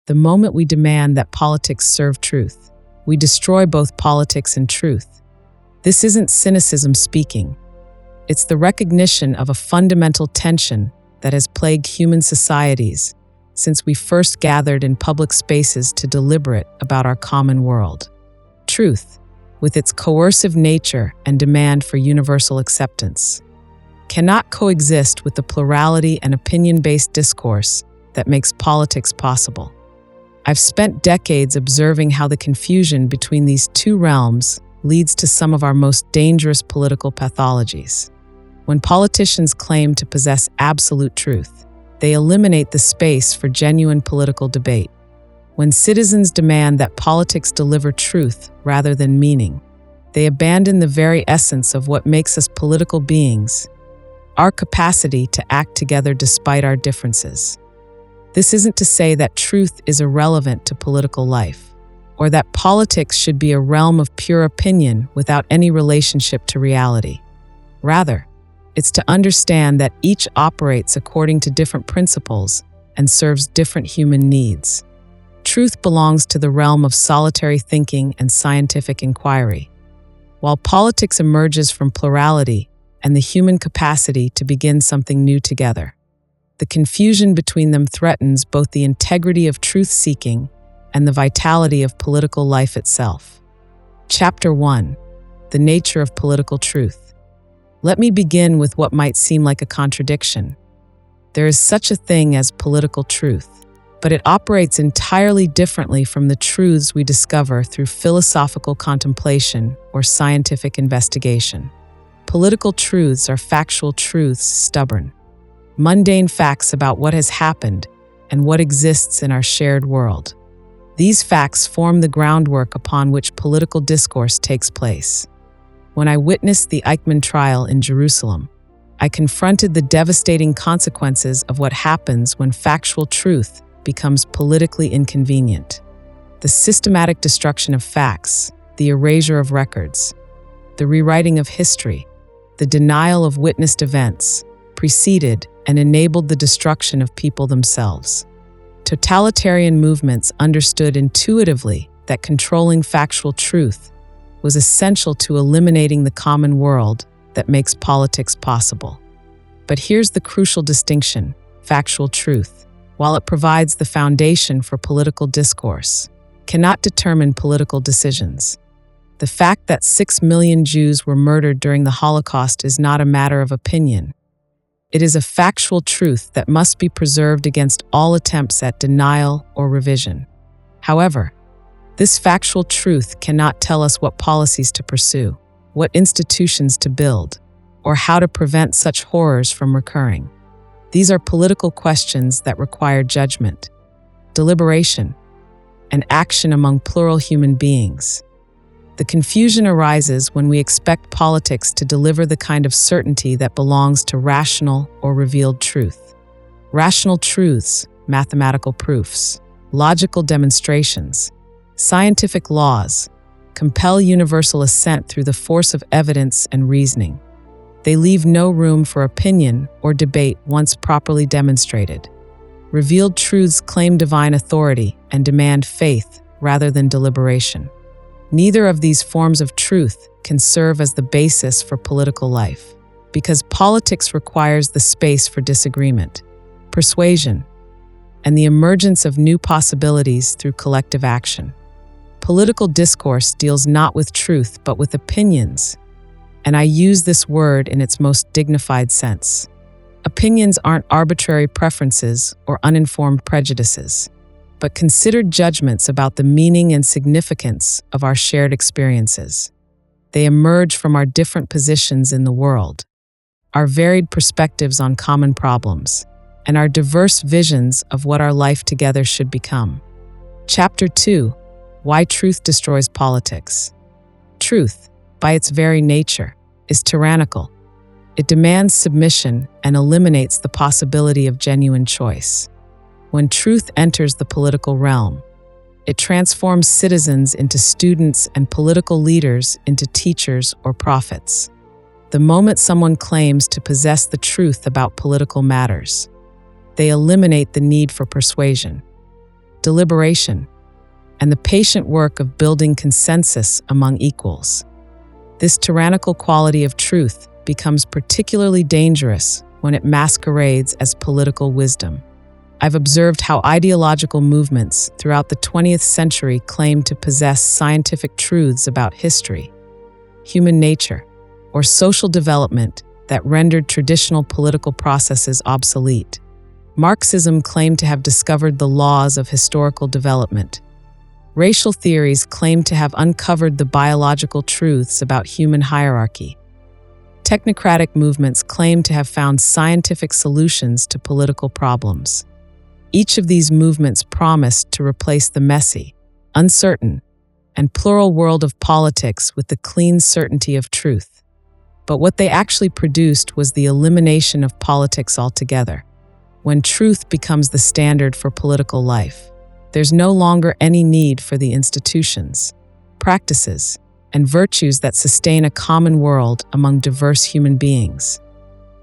The moment we demand that politics serve truth, we destroy both politics and truth. This isn't cynicism speaking. It's the recognition of a fundamental tension that has plagued human societies since we first gathered in public spaces to deliberate about our common world. Truth, with its coercive nature and demand for universal acceptance, cannot coexist with the plurality and opinion-based discourse that makes politics possible. I've spent decades observing how the confusion between these two realms leads to some of our most dangerous political pathologies. When politicians claim to possess absolute truth, they eliminate the space for genuine political debate. When citizens demand that politics deliver truth rather than meaning, they abandon the very essence of what makes us political beings, our capacity to act together despite our differences. This isn't to say that truth is irrelevant to political life, or that politics should be a realm of pure opinion without any relationship to reality. Rather, it's to understand that each operates according to different principles and serves different human needs. Truth belongs to the realm of solitary thinking and scientific inquiry, while politics emerges from plurality and the human capacity to begin something new together. The confusion between them threatens both the integrity of truth-seeking and the vitality of political life itself. Chapter 1: The Nature of Political Truth. Let me begin with what might seem like a contradiction. There is such a thing as political truth, but it operates entirely differently from the truths we discover through philosophical contemplation or scientific investigation. Political truths are factual truths, stubborn, mundane facts about what has happened and what exists in our shared world. These facts form the groundwork upon which political discourse takes place. When I witnessed the Eichmann trial in Jerusalem, I confronted the devastating consequences of what happens when factual truth becomes politically inconvenient. The systematic destruction of facts, the erasure of records, the rewriting of history, the denial of witnessed events, preceded and enabled the destruction of people themselves. Totalitarian movements understood intuitively that controlling factual truth was essential to eliminating the common world that makes politics possible. But here's the crucial distinction: factual truth, while it provides the foundation for political discourse, cannot determine political decisions. The fact that 6 million Jews were murdered during the Holocaust is not a matter of opinion. It is a factual truth that must be preserved against all attempts at denial or revision. However, this factual truth cannot tell us what policies to pursue, what institutions to build, or how to prevent such horrors from recurring. These are political questions that require judgment, deliberation, and action among plural human beings. The confusion arises when we expect politics to deliver the kind of certainty that belongs to rational or revealed truth. Rational truths, mathematical proofs, logical demonstrations, scientific laws, compel universal assent through the force of evidence and reasoning. They leave no room for opinion or debate once properly demonstrated. Revealed truths claim divine authority and demand faith rather than deliberation. Neither of these forms of truth can serve as the basis for political life, because politics requires the space for disagreement, persuasion, and the emergence of new possibilities through collective action. Political discourse deals not with truth but with opinions, and I use this word in its most dignified sense. Opinions aren't arbitrary preferences or uninformed prejudices, but considered judgments about the meaning and significance of our shared experiences. They emerge from our different positions in the world, our varied perspectives on common problems, and our diverse visions of what our life together should become. Chapter 2: Why Truth Destroys Politics. Truth, by its very nature, is tyrannical. It demands submission and eliminates the possibility of genuine choice. When truth enters the political realm, it transforms citizens into students and political leaders into teachers or prophets. The moment someone claims to possess the truth about political matters, they eliminate the need for persuasion. deliberation, and the patient work of building consensus among equals. This tyrannical quality of truth becomes particularly dangerous when it masquerades as political wisdom. I've observed how ideological movements throughout the 20th century claim to possess scientific truths about history, human nature, or social development that rendered traditional political processes obsolete. Marxism claimed to have discovered the laws of historical development. Racial theories claimed to have uncovered the biological truths about human hierarchy. Technocratic movements claimed to have found scientific solutions to political problems. Each of these movements promised to replace the messy, uncertain, and plural world of politics with the clean certainty of truth. But what they actually produced was the elimination of politics altogether. When truth becomes the standard for political life, there's no longer any need for the institutions, practices, and virtues that sustain a common world among diverse human beings.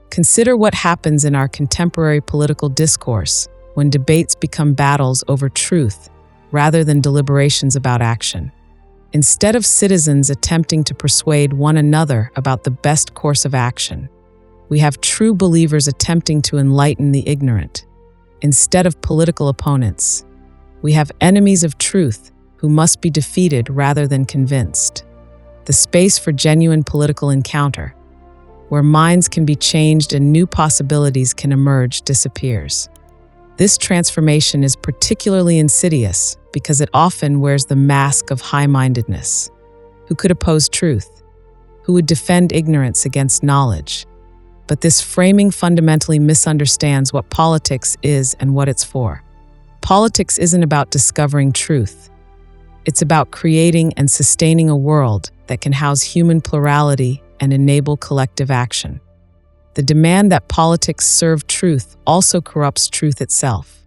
Consider what happens in our contemporary political discourse when debates become battles over truth rather than deliberations about action. Instead of citizens attempting to persuade one another about the best course of action, we have true believers attempting to enlighten the ignorant. Instead of political opponents, we have enemies of truth who must be defeated rather than convinced. The space for genuine political encounter, where minds can be changed and new possibilities can emerge, disappears. This transformation is particularly insidious because it often wears the mask of high-mindedness. Who could oppose truth? Who would defend ignorance against knowledge? But this framing fundamentally misunderstands what politics is and what it's for. Politics isn't about discovering truth. It's about creating and sustaining a world that can house human plurality and enable collective action. The demand that politics serve truth also corrupts truth itself.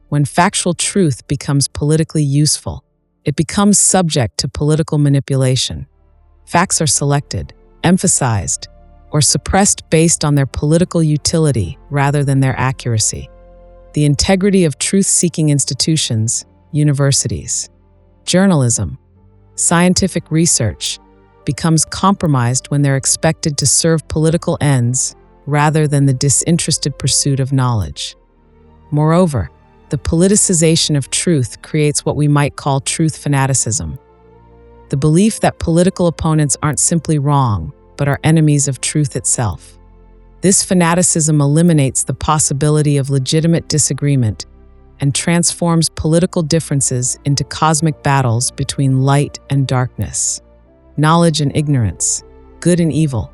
When factual truth becomes politically useful, it becomes subject to political manipulation. Facts are selected, emphasized, or suppressed based on their political utility rather than their accuracy. The integrity of truth-seeking institutions, universities, journalism, scientific research becomes compromised when they're expected to serve political ends rather than the disinterested pursuit of knowledge. Moreover, the politicization of truth creates what we might call truth fanaticism. The belief that political opponents aren't simply wrong, but are enemies of truth itself. This fanaticism eliminates the possibility of legitimate disagreement and transforms political differences into cosmic battles between light and darkness, knowledge and ignorance, good and evil.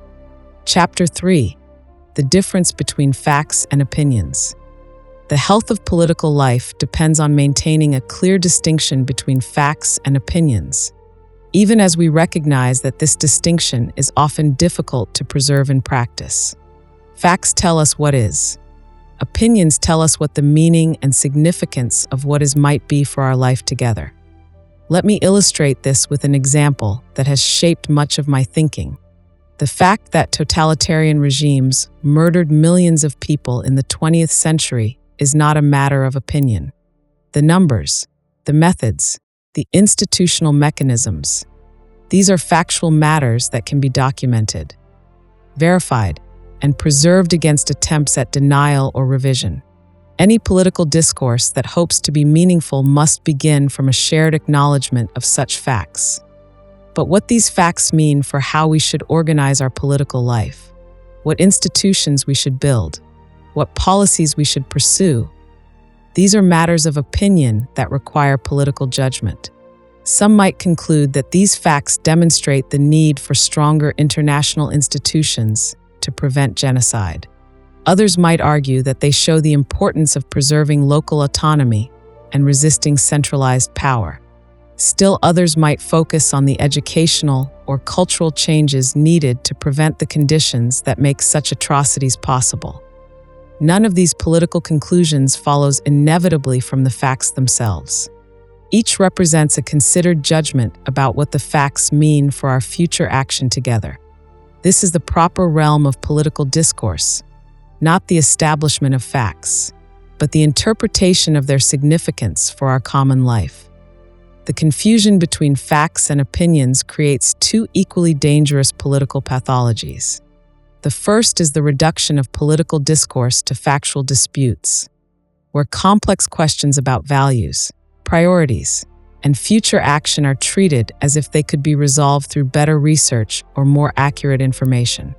Chapter 3: The difference between facts and opinions. The health of political life depends on maintaining a clear distinction between facts and opinions, even as we recognize that this distinction is often difficult to preserve in practice. Facts tell us what is. Opinions tell us what the meaning and significance of what is might be for our life together. Let me illustrate this with an example that has shaped much of my thinking. The fact that totalitarian regimes murdered millions of people in the 20th century is not a matter of opinion. The numbers, the methods, the institutional mechanisms, these are factual matters that can be documented, verified, and preserved against attempts at denial or revision. Any political discourse that hopes to be meaningful must begin from a shared acknowledgement of such facts. But what these facts mean for how we should organize our political life, what institutions we should build, what policies we should pursue, these are matters of opinion that require political judgment. Some might conclude that these facts demonstrate the need for stronger international institutions to prevent genocide. Others might argue that they show the importance of preserving local autonomy and resisting centralized power. Still, others might focus on the educational or cultural changes needed to prevent the conditions that make such atrocities possible. None of these political conclusions follows inevitably from the facts themselves. Each represents a considered judgment about what the facts mean for our future action together. This is the proper realm of political discourse, not the establishment of facts. but the interpretation of their significance for our common life. The confusion between facts and opinions creates two equally dangerous political pathologies. The first is the reduction of political discourse to factual disputes, where complex questions about values, priorities, and future action are treated as if they could be resolved through better research or more accurate information.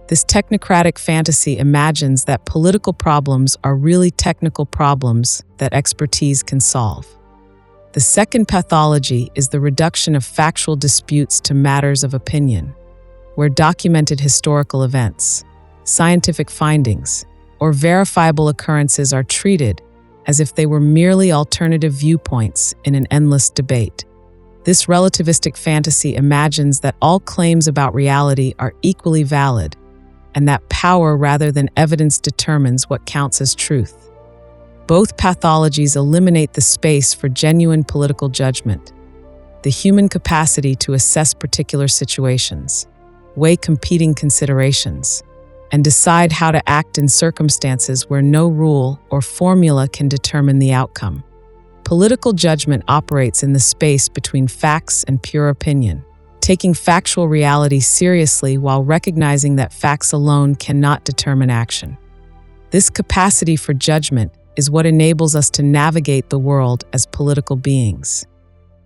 This technocratic fantasy imagines that political problems are really technical problems that expertise can solve. The second pathology is the reduction of factual disputes to matters of opinion, where documented historical events, scientific findings, or verifiable occurrences are treated as if they were merely alternative viewpoints in an endless debate. This relativistic fantasy imagines that all claims about reality are equally valid, and that power rather than evidence determines what counts as truth. Both pathologies eliminate the space for genuine political judgment, the human capacity to assess particular situations, weigh competing considerations, and decide how to act in circumstances where no rule or formula can determine the outcome. Political judgment operates in the space between facts and pure opinion, taking factual reality seriously while recognizing that facts alone cannot determine action. This capacity for judgment is what enables us to navigate the world as political beings.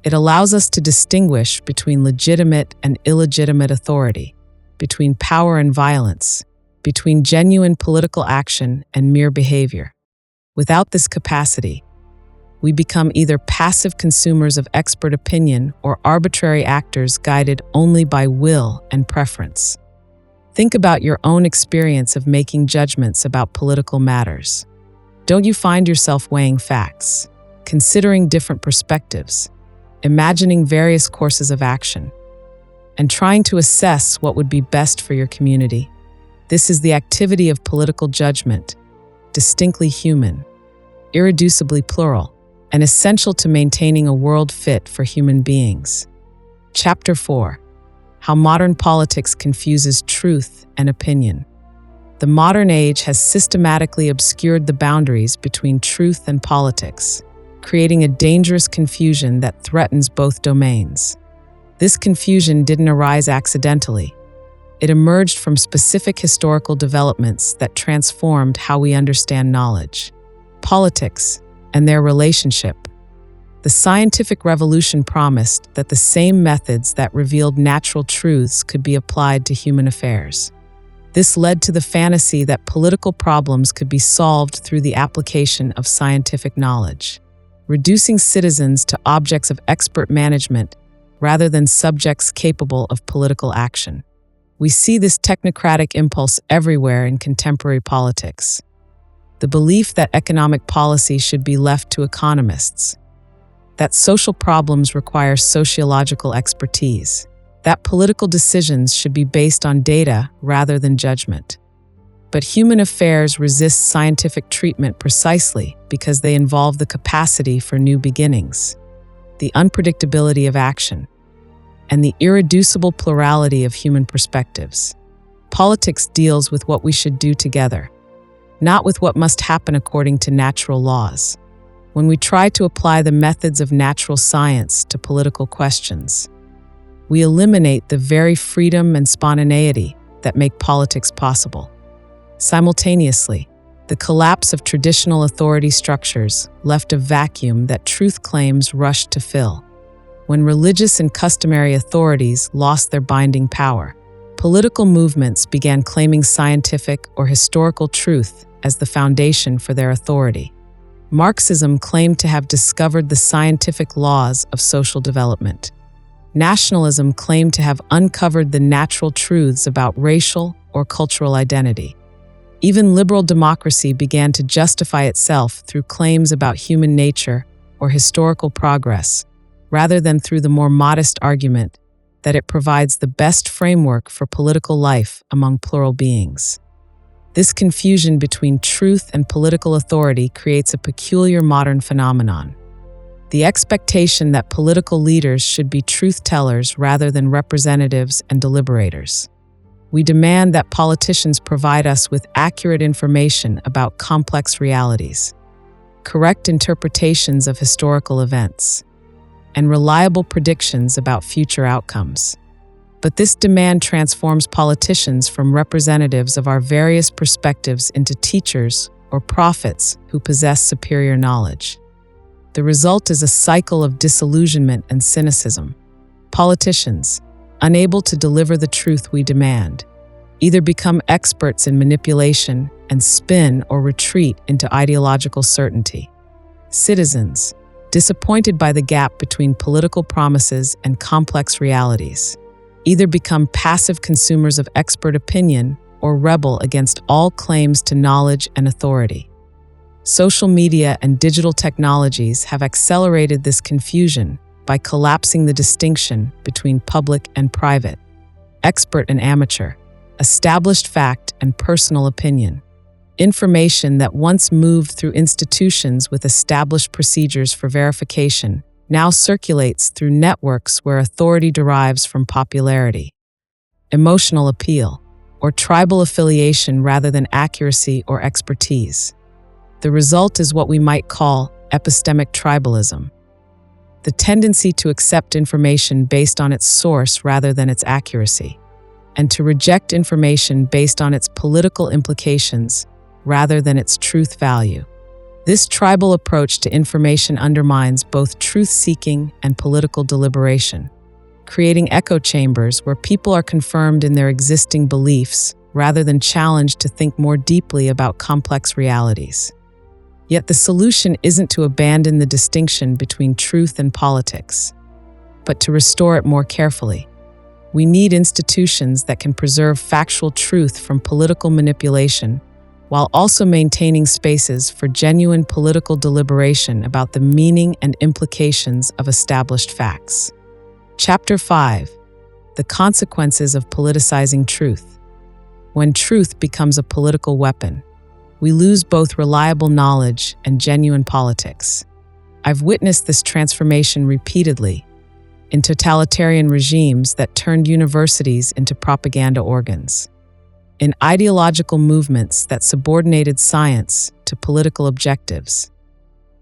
It allows us to distinguish between legitimate and illegitimate authority, between power and violence, between genuine political action and mere behavior. Without this capacity, we become either passive consumers of expert opinion or arbitrary actors guided only by will and preference. Think about your own experience of making judgments about political matters. Don't you find yourself weighing facts, considering different perspectives, imagining various courses of action, and trying to assess what would be best for your community? This is the activity of political judgment, distinctly human, irreducibly plural, and essential to maintaining a world fit for human beings. Chapter 4: How Modern Politics Confuses Truth and Opinion. The modern age has systematically obscured the boundaries between truth and politics, creating a dangerous confusion that threatens both domains. This confusion didn't arise accidentally. It emerged from specific historical developments that transformed how we understand knowledge, politics, and their relationship. The scientific revolution promised that the same methods that revealed natural truths could be applied to human affairs. This led to the fantasy that political problems could be solved through the application of scientific knowledge, reducing citizens to objects of expert management rather than subjects capable of political action. We see this technocratic impulse everywhere in contemporary politics. The belief that economic policy should be left to economists, that social problems require sociological expertise, that political decisions should be based on data rather than judgment. But human affairs resist scientific treatment precisely because they involve the capacity for new beginnings, the unpredictability of action, and the irreducible plurality of human perspectives. Politics deals with what we should do together, not with what must happen according to natural laws. When we try to apply the methods of natural science to political questions, we eliminate the very freedom and spontaneity that make politics possible. Simultaneously, the collapse of traditional authority structures left a vacuum that truth claims rushed to fill. When religious and customary authorities lost their binding power, political movements began claiming scientific or historical truth as the foundation for their authority. Marxism claimed to have discovered the scientific laws of social development. Nationalism claimed to have uncovered the natural truths about racial or cultural identity. Even liberal democracy began to justify itself through claims about human nature or historical progress, rather than through the more modest argument that it provides the best framework for political life among plural beings. This confusion between truth and political authority creates a peculiar modern phenomenon: the expectation that political leaders should be truth-tellers rather than representatives and deliberators. We demand that politicians provide us with accurate information about complex realities, correct interpretations of historical events, and reliable predictions about future outcomes. But this demand transforms politicians from representatives of our various perspectives into teachers or prophets who possess superior knowledge. The result is a cycle of disillusionment and cynicism. Politicians, unable to deliver the truth we demand, either become experts in manipulation and spin or retreat into ideological certainty. Citizens, disappointed by the gap between political promises and complex realities, either become passive consumers of expert opinion or rebel against all claims to knowledge and authority. Social media and digital technologies have accelerated this confusion by collapsing the distinction between public and private, expert and amateur, established fact and personal opinion. Information that once moved through institutions with established procedures for verification now circulates through networks where authority derives from popularity, emotional appeal, or tribal affiliation rather than accuracy or expertise. The result is what we might call epistemic tribalism, the tendency to accept information based on its source rather than its accuracy, and to reject information based on its political implications rather than its truth value. This tribal approach to information undermines both truth-seeking and political deliberation, creating echo chambers where people are confirmed in their existing beliefs rather than challenged to think more deeply about complex realities. Yet the solution isn't to abandon the distinction between truth and politics, but to restore it more carefully. We need institutions that can preserve factual truth from political manipulation while also maintaining spaces for genuine political deliberation about the meaning and implications of established facts. Chapter 5: The Consequences of Politicizing Truth. When truth becomes a political weapon, we lose both reliable knowledge and genuine politics. I've witnessed this transformation repeatedly in totalitarian regimes that turned universities into propaganda organs, in ideological movements that subordinated science to political objectives,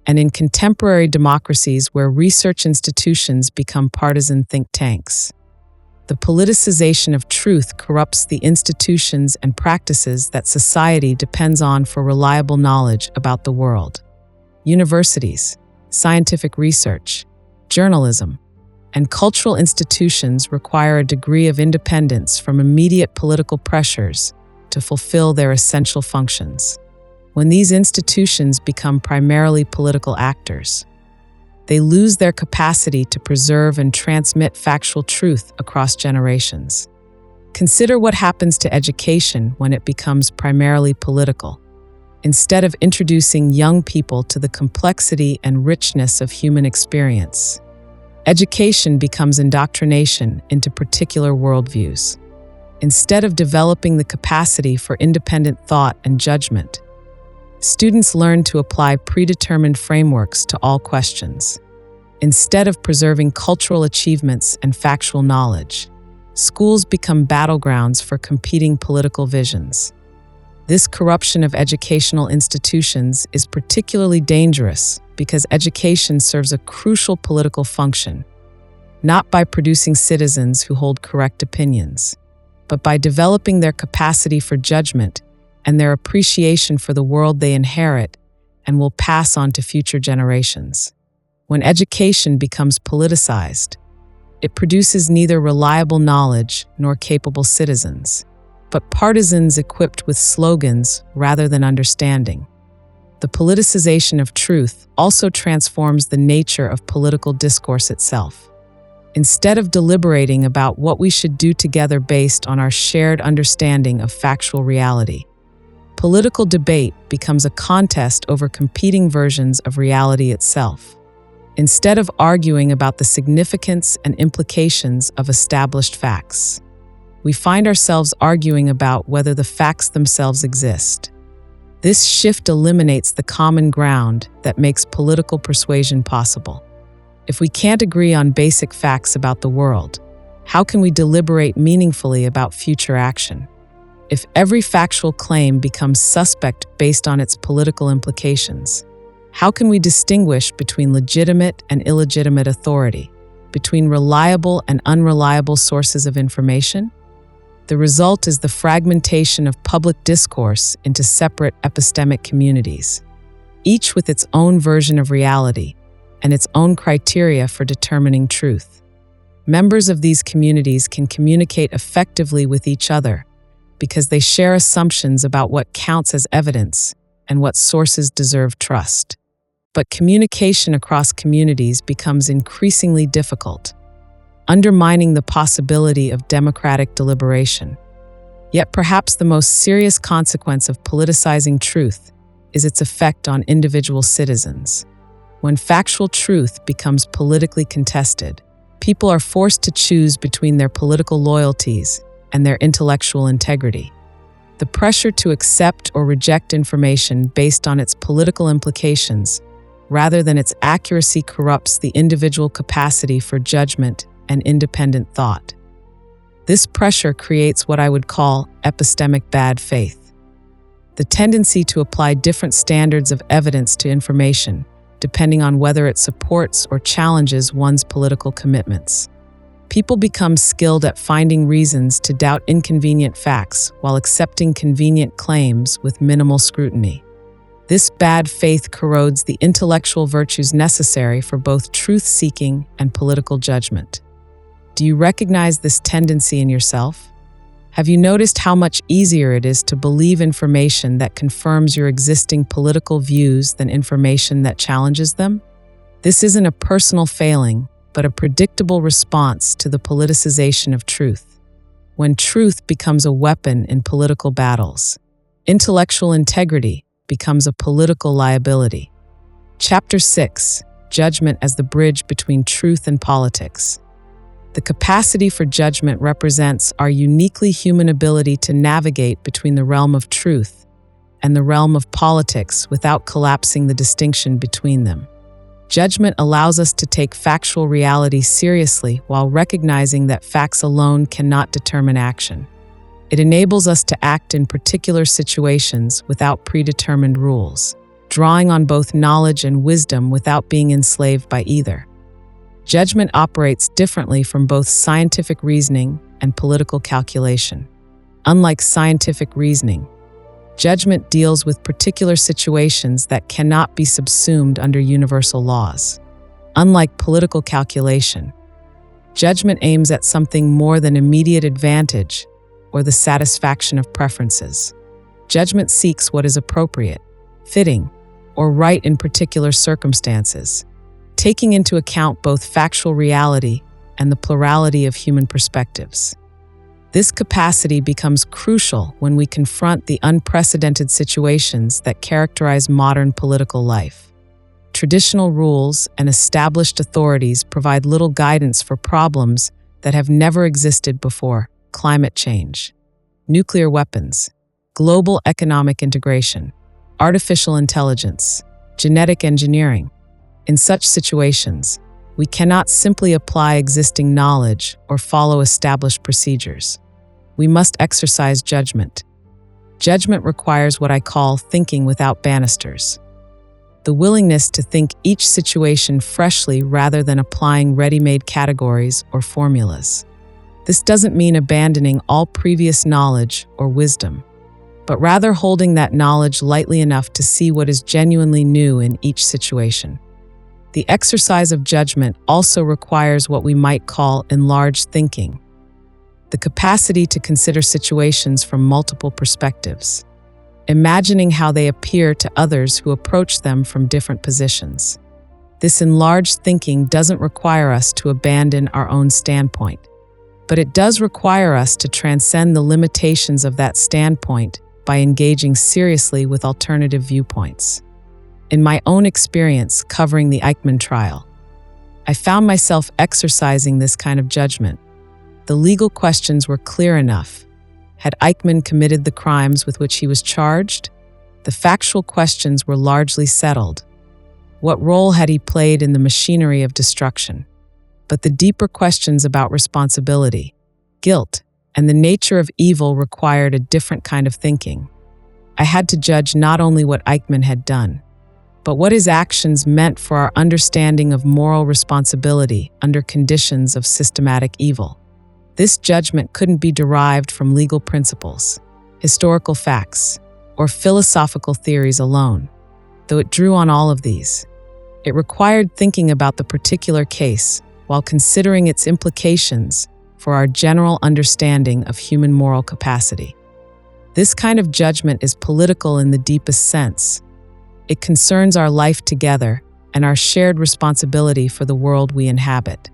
and in contemporary democracies where research institutions become partisan think tanks. The politicization of truth corrupts the institutions and practices that society depends on for reliable knowledge about the world. Universities, scientific research, journalism, and cultural institutions require a degree of independence from immediate political pressures to fulfill their essential functions. When these institutions become primarily political actors, they lose their capacity to preserve and transmit factual truth across generations. Consider what happens to education when it becomes primarily political. Instead of introducing young people to the complexity and richness of human experience, education becomes indoctrination into particular worldviews. Instead of developing the capacity for independent thought and judgment, students learn to apply predetermined frameworks to all questions. Instead of preserving cultural achievements and factual knowledge, schools become battlegrounds for competing political visions. This corruption of educational institutions is particularly dangerous because education serves a crucial political function, not by producing citizens who hold correct opinions, but by developing their capacity for judgment and their appreciation for the world they inherit and will pass on to future generations. When education becomes politicized, it produces neither reliable knowledge nor capable citizens, but partisans equipped with slogans rather than understanding. The politicization of truth also transforms the nature of political discourse itself. Instead of deliberating about what we should do together based on our shared understanding of factual reality, political debate becomes a contest over competing versions of reality itself. Instead of arguing about the significance and implications of established facts, we find ourselves arguing about whether the facts themselves exist. This shift eliminates the common ground that makes political persuasion possible. If we can't agree on basic facts about the world, how can we deliberate meaningfully about future action? If every factual claim becomes suspect based on its political implications, How can we distinguish between legitimate and illegitimate authority, between reliable and unreliable sources of information? The result is the fragmentation of public discourse into separate epistemic communities, each with its own version of reality and its own criteria for determining truth. Members of these communities can communicate effectively with each other because they share assumptions about what counts as evidence and what sources deserve trust. But communication across communities becomes increasingly difficult, undermining the possibility of democratic deliberation. Yet perhaps the most serious consequence of politicizing truth is its effect on individual citizens. When factual truth becomes politically contested, people are forced to choose between their political loyalties and their intellectual integrity. The pressure to accept or reject information based on its political implications rather than its accuracy corrupts the individual capacity for judgment and independent thought. This pressure creates what I would call epistemic bad faith, the tendency to apply different standards of evidence to information, depending on whether it supports or challenges one's political commitments. People become skilled at finding reasons to doubt inconvenient facts while accepting convenient claims with minimal scrutiny. This bad faith corrodes the intellectual virtues necessary for both truth-seeking and political judgment. Do you recognize this tendency in yourself? Have you noticed how much easier it is to believe information that confirms your existing political views than information that challenges them? This isn't a personal failing, but a predictable response to the politicization of truth. When truth becomes a weapon in political battles, intellectual integrity becomes a political liability. Chapter 6: Judgment as the Bridge Between Truth and Politics. The capacity for judgment represents our uniquely human ability to navigate between the realm of truth and the realm of politics without collapsing the distinction between them. Judgment allows us to take factual reality seriously while recognizing that facts alone cannot determine action. It enables us to act in particular situations without predetermined rules, drawing on both knowledge and wisdom without being enslaved by either. Judgment operates differently from both scientific reasoning and political calculation. Unlike scientific reasoning, judgment deals with particular situations that cannot be subsumed under universal laws. Unlike political calculation, judgment aims at something more than immediate advantage or the satisfaction of preferences. Judgment seeks what is appropriate, fitting, or right in particular circumstances, taking into account both factual reality and the plurality of human perspectives. This capacity becomes crucial when we confront the unprecedented situations that characterize modern political life. Traditional rules and established authorities provide little guidance for problems that have never existed before: climate change, nuclear weapons, global economic integration, artificial intelligence, genetic engineering. In such situations, we cannot simply apply existing knowledge or follow established procedures. We must exercise judgment. Judgment requires what I call thinking without banisters, the willingness to think each situation freshly rather than applying ready-made categories or formulas. This doesn't mean abandoning all previous knowledge or wisdom, but rather holding that knowledge lightly enough to see what is genuinely new in each situation. The exercise of judgment also requires what we might call enlarged thinking, the capacity to consider situations from multiple perspectives, imagining how they appear to others who approach them from different positions. This enlarged thinking doesn't require us to abandon our own standpoint, but it does require us to transcend the limitations of that standpoint by engaging seriously with alternative viewpoints. In my own experience covering the Eichmann trial, I found myself exercising this kind of judgment. The legal questions were clear enough. Had Eichmann committed the crimes with which he was charged? The factual questions were largely settled. What role had he played in the machinery of destruction? But the deeper questions about responsibility, guilt, and the nature of evil required a different kind of thinking. I had to judge not only what Eichmann had done, but what his actions meant for our understanding of moral responsibility under conditions of systematic evil. This judgment couldn't be derived from legal principles, historical facts, or philosophical theories alone, though it drew on all of these. It required thinking about the particular case while considering its implications for our general understanding of human moral capacity. This kind of judgment is political in the deepest sense. It concerns our life together and our shared responsibility for the world we inhabit.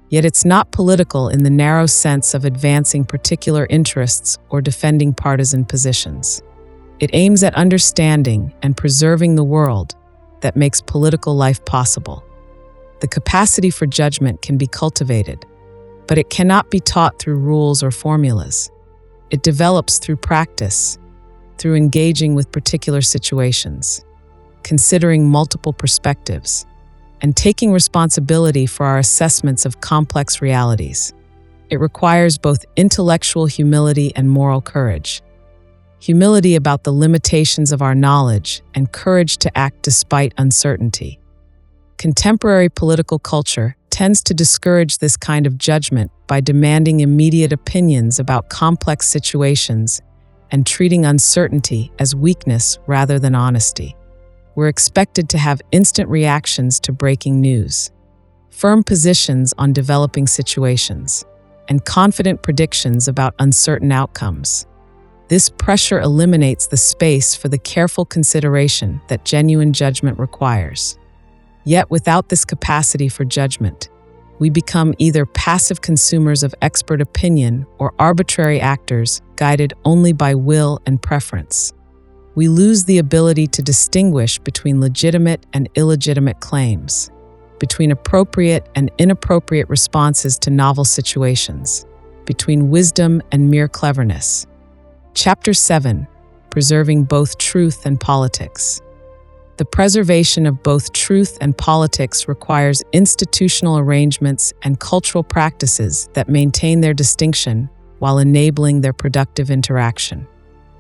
Yet it's not political in the narrow sense of advancing particular interests or defending partisan positions. It aims at understanding and preserving the world that makes political life possible. The capacity for judgment can be cultivated, but it cannot be taught through rules or formulas. It develops through practice, through engaging with particular situations, considering multiple perspectives, and taking responsibility for our assessments of complex realities. It requires both intellectual humility and moral courage. Humility about the limitations of our knowledge and courage to act despite uncertainty. Contemporary political culture tends to discourage this kind of judgment by demanding immediate opinions about complex situations and treating uncertainty as weakness rather than honesty. We're expected to have instant reactions to breaking news, firm positions on developing situations, and confident predictions about uncertain outcomes. This pressure eliminates the space for the careful consideration that genuine judgment requires. Yet without this capacity for judgment, we become either passive consumers of expert opinion or arbitrary actors guided only by will and preference. We lose the ability to distinguish between legitimate and illegitimate claims, between appropriate and inappropriate responses to novel situations, between wisdom and mere cleverness. Chapter 7: Preserving both truth and politics. The preservation of both truth and politics requires institutional arrangements and cultural practices that maintain their distinction while enabling their productive interaction.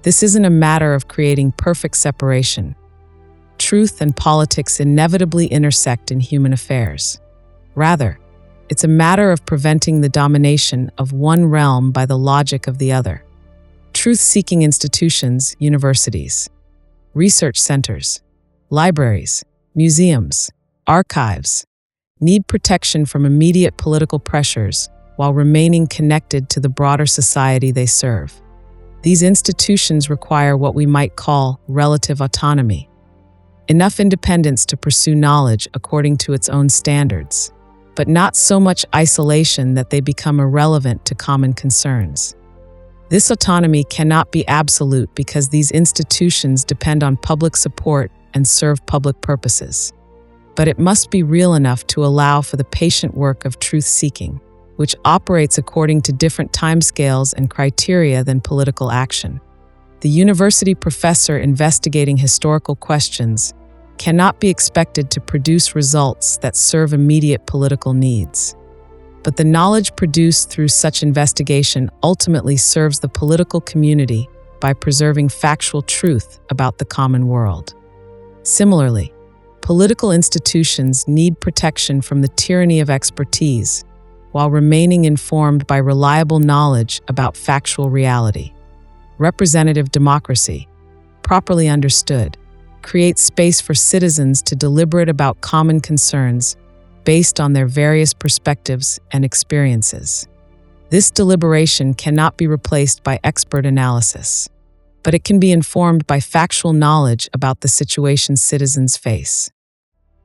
This isn't a matter of creating perfect separation. Truth and politics inevitably intersect in human affairs. Rather, it's a matter of preventing the domination of one realm by the logic of the other. Truth-seeking institutions, universities, research centers, libraries, museums, archives, need protection from immediate political pressures while remaining connected to the broader society they serve. These institutions require what we might call relative autonomy, enough independence to pursue knowledge according to its own standards, but not so much isolation that they become irrelevant to common concerns. This autonomy cannot be absolute because these institutions depend on public support and serve public purposes. But it must be real enough to allow for the patient work of truth-seeking, which operates according to different timescales and criteria than political action. The university professor investigating historical questions cannot be expected to produce results that serve immediate political needs. But the knowledge produced through such investigation ultimately serves the political community by preserving factual truth about the common world. Similarly, political institutions need protection from the tyranny of expertise, while remaining informed by reliable knowledge about factual reality. Representative democracy, properly understood, creates space for citizens to deliberate about common concerns based on their various perspectives and experiences. This deliberation cannot be replaced by expert analysis, but it can be informed by factual knowledge about the situation citizens face.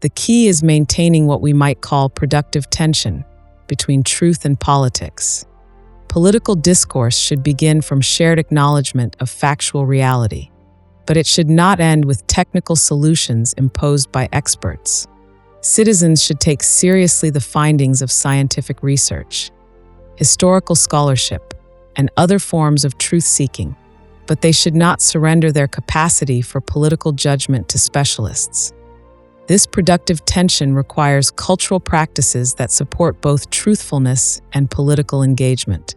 The key is maintaining what we might call productive tension between truth and politics. Political discourse should begin from shared acknowledgement of factual reality, but it should not end with technical solutions imposed by experts. Citizens should take seriously the findings of scientific research, historical scholarship, and other forms of truth-seeking, but they should not surrender their capacity for political judgment to specialists. This productive tension requires cultural practices that support both truthfulness and political engagement.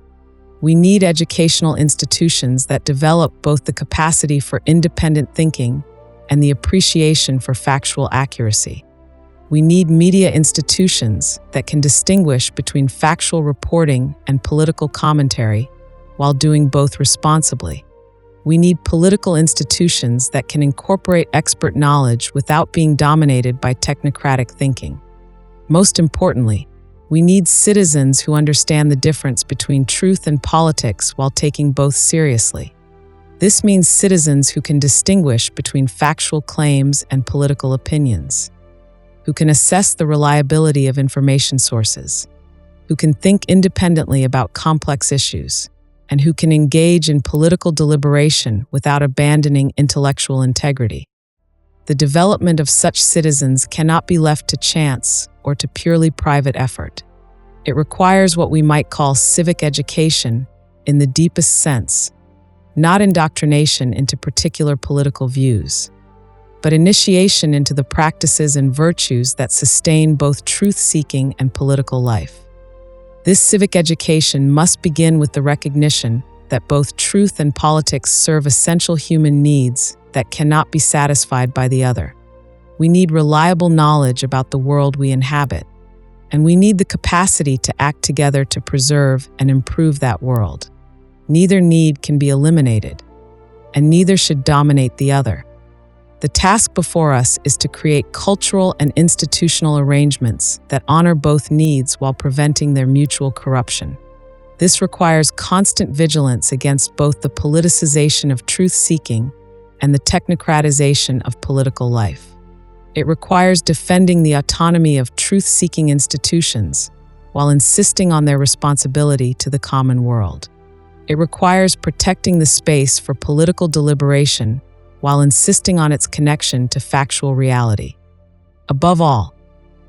We need educational institutions that develop both the capacity for independent thinking and the appreciation for factual accuracy. We need media institutions that can distinguish between factual reporting and political commentary while doing both responsibly. We need political institutions that can incorporate expert knowledge without being dominated by technocratic thinking. Most importantly, we need citizens who understand the difference between truth and politics while taking both seriously. This means citizens who can distinguish between factual claims and political opinions, who can assess the reliability of information sources, who can think independently about complex issues, and who can engage in political deliberation without abandoning intellectual integrity. The development of such citizens cannot be left to chance or to purely private effort. It requires what we might call civic education in the deepest sense, not indoctrination into particular political views, but initiation into the practices and virtues that sustain both truth-seeking and political life. This civic education must begin with the recognition that both truth and politics serve essential human needs that cannot be satisfied by the other. We need reliable knowledge about the world we inhabit, and we need the capacity to act together to preserve and improve that world. Neither need can be eliminated, and neither should dominate the other. The task before us is to create cultural and institutional arrangements that honor both needs while preventing their mutual corruption. This requires constant vigilance against both the politicization of truth-seeking and the technocratization of political life. It requires defending the autonomy of truth-seeking institutions while insisting on their responsibility to the common world. It requires protecting the space for political deliberation while insisting on its connection to factual reality. Above all,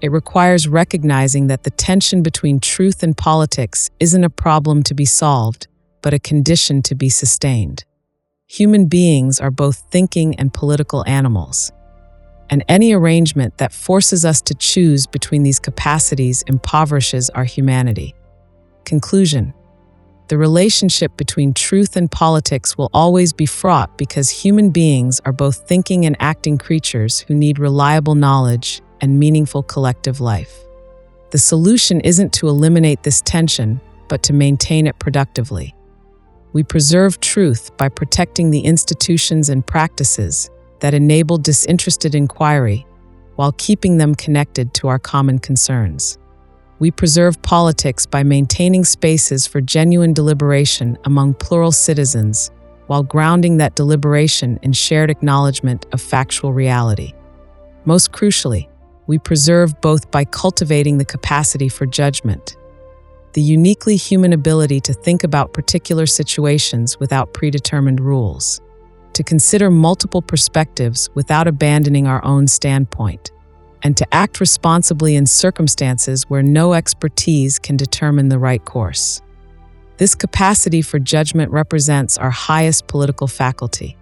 it requires recognizing that the tension between truth and politics isn't a problem to be solved, but a condition to be sustained. Human beings are both thinking and political animals, and any arrangement that forces us to choose between these capacities impoverishes our humanity. Conclusion: the relationship between truth and politics will always be fraught because human beings are both thinking and acting creatures who need reliable knowledge and meaningful collective life. The solution isn't to eliminate this tension, but to maintain it productively. We preserve truth by protecting the institutions and practices that enable disinterested inquiry while keeping them connected to our common concerns. We preserve politics by maintaining spaces for genuine deliberation among plural citizens while grounding that deliberation in shared acknowledgement of factual reality. Most crucially, we preserve both by cultivating the capacity for judgment, the uniquely human ability to think about particular situations without predetermined rules, to consider multiple perspectives without abandoning our own standpoint, and to act responsibly in circumstances where no expertise can determine the right course. This capacity for judgment represents our highest political faculty.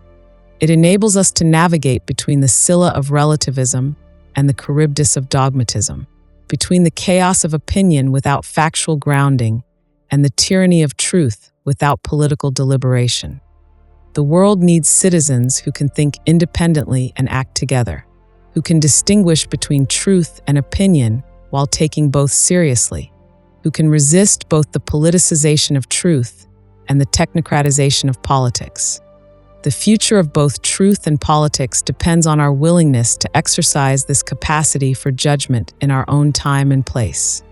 It enables us to navigate between the Scylla of relativism and the Charybdis of dogmatism, between the chaos of opinion without factual grounding and the tyranny of truth without political deliberation. The world needs citizens who can think independently and act together, who can distinguish between truth and opinion while taking both seriously, who can resist both the politicization of truth and the technocratization of politics. The future of both truth and politics depends on our willingness to exercise this capacity for judgment in our own time and place.